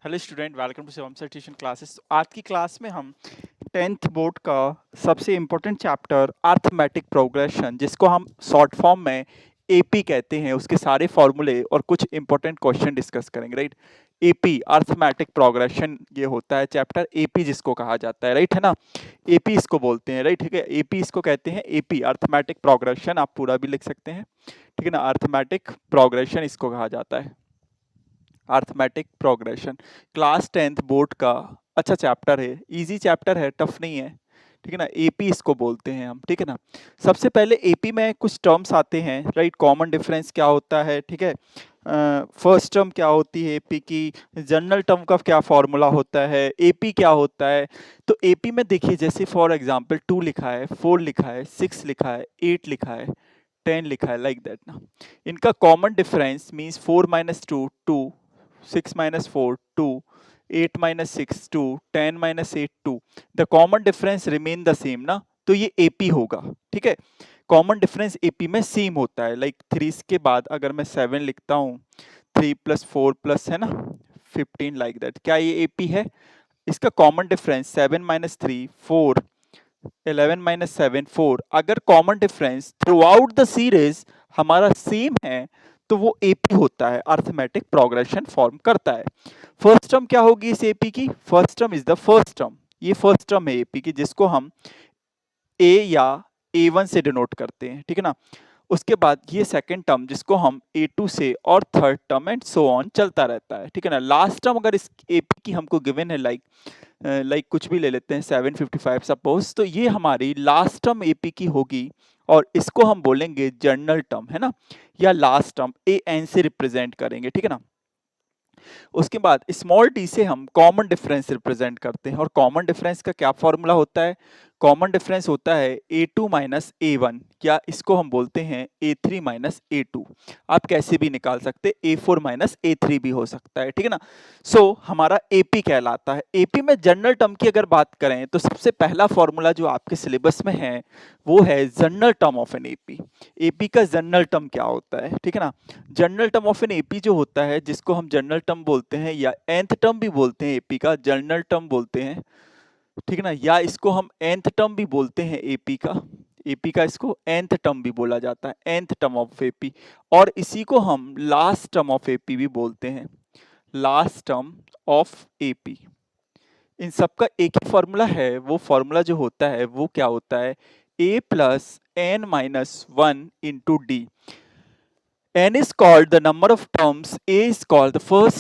Hello student, welcome to Shivam sir tuition classes. आज की class में हम 10th बोर्ड का सबसे इम्पोर्टेंट चैप्टर अरिथमेटिक प्रोग्रेशन, जिसको हम शॉर्ट फॉर्म में एपी कहते हैं, उसके सारे फॉर्मूले और कुछ इंपॉर्टेंट क्वेश्चन डिस्कस करेंगे। राइट, एपी अरिथमेटिक प्रोग्रेशन ये होता है चैप्टर, एपी जिसको कहा जाता है। राइट है ना, एपी इसको बोलते हैं। राइट, ठीक है, एपी इसको कहते हैं, एपी अरिथमेटिक प्रोग्रेशन, आप पूरा भी लिख सकते हैं। ठीक है ना, अरिथमेटिक प्रोग्रेशन इसको कहा जाता है, arithmetic progression. Class 10th board का अच्छा चैप्टर है, इजी चैप्टर है, टफ नहीं है। ठीक है ना, एपी इसको बोलते हैं हम। ठीक है ना, सबसे पहले एपी में कुछ टर्म्स आते हैं। राइट, कॉमन डिफरेंस क्या होता है, ठीक है, फर्स्ट टर्म क्या होती है एपी की, जनरल टर्म का क्या फॉर्मूला होता है, एपी क्या होता है। तो एपी में देखिए, जैसे फॉर एग्जांपल 2 लिखा है, 4 लिखा है, 6 लिखा है, 8 लिखा है, 10 लिखा है, लाइक दैट ना। इनका common difference means 4 minus 2 2, 6 minus 4 2, 8 minus 6 2, 10 minus 8 2, the common difference remain the same ना, तो ये AP होगा। ठीक है, कॉमन डिफरेंस AP में सेम होता है। लाइक 3 के बाद अगर मैं 7 लिखता हूँ, 3 प्लस 4 प्लस है ना 15, लाइक दैट, क्या ये AP है? इसका कॉमन डिफरेंस 7 माइनस 3 4, 11 माइनस 7 4। अगर common difference through out the series हमारा सेम है तो वो एपी होता है, अरिथमेटिक प्रोग्रेशन फॉर्म करता है। फर्स्ट टर्म क्या होगी इस एपी की? First term is the first term, ये फर्स्ट टर्म है एपी की, जिसको हम ए या A1 से डिनोट करते हैं। ठीक है ना, उसके बाद ये सेकंड टर्म जिसको हम A2 से, और third term and so on चलता रहता है। ठीक है ना, लास्ट टर्म अगर इस एपी की हमको गिवन है, लाइक कुछ भी ले लेते हैं 755 सपोज, तो ये हमारी लास्ट टर्म एपी की होगी और इसको हम बोलेंगे जनरल टर्म, है ना, या लास्ट टर्म ए एन से रिप्रेजेंट करेंगे। ठीक है ना, उसके बाद स्मॉल डी से हम कॉमन डिफरेंस रिप्रेजेंट करते हैं, और कॉमन डिफरेंस का क्या फॉर्मूला होता है? कॉमन डिफरेंस होता है A2 माइनस A1, या इसको हम बोलते हैं A3 माइनस A2। आप कैसे भी निकाल सकते, A4 माइनस A3 भी हो सकता है। ठीक है ना, हमारा AP कहलाता है। AP में जनरल टर्म की अगर बात करें तो सबसे पहला फॉर्मूला जो आपके सिलेबस में है वो है general term of an AP। AP का जनरल टर्म क्या होता है? ठीक है ना, general term of an AP जो होता है, जिसको हम जनरल टर्म बोलते हैं या nth टर्म भी बोलते हैं, एपी का जनरल टर्म बोलते हैं। ठीक है ना, या इसको हम nth टर्म भी बोलते हैं एपी का, एपी का इसको nth टर्म भी बोला जाता है, nth टर्म ऑफ एपी। और इसी को हम लास्ट टर्म ऑफ एपी भी बोलते हैं, लास्ट टर्म ऑफ एपी। इन सबका एक ही फॉर्मूला है, वो फॉर्मूला जो होता है वो क्या होता है? a plus n minus one into d. N is called the number of terms, A is called the first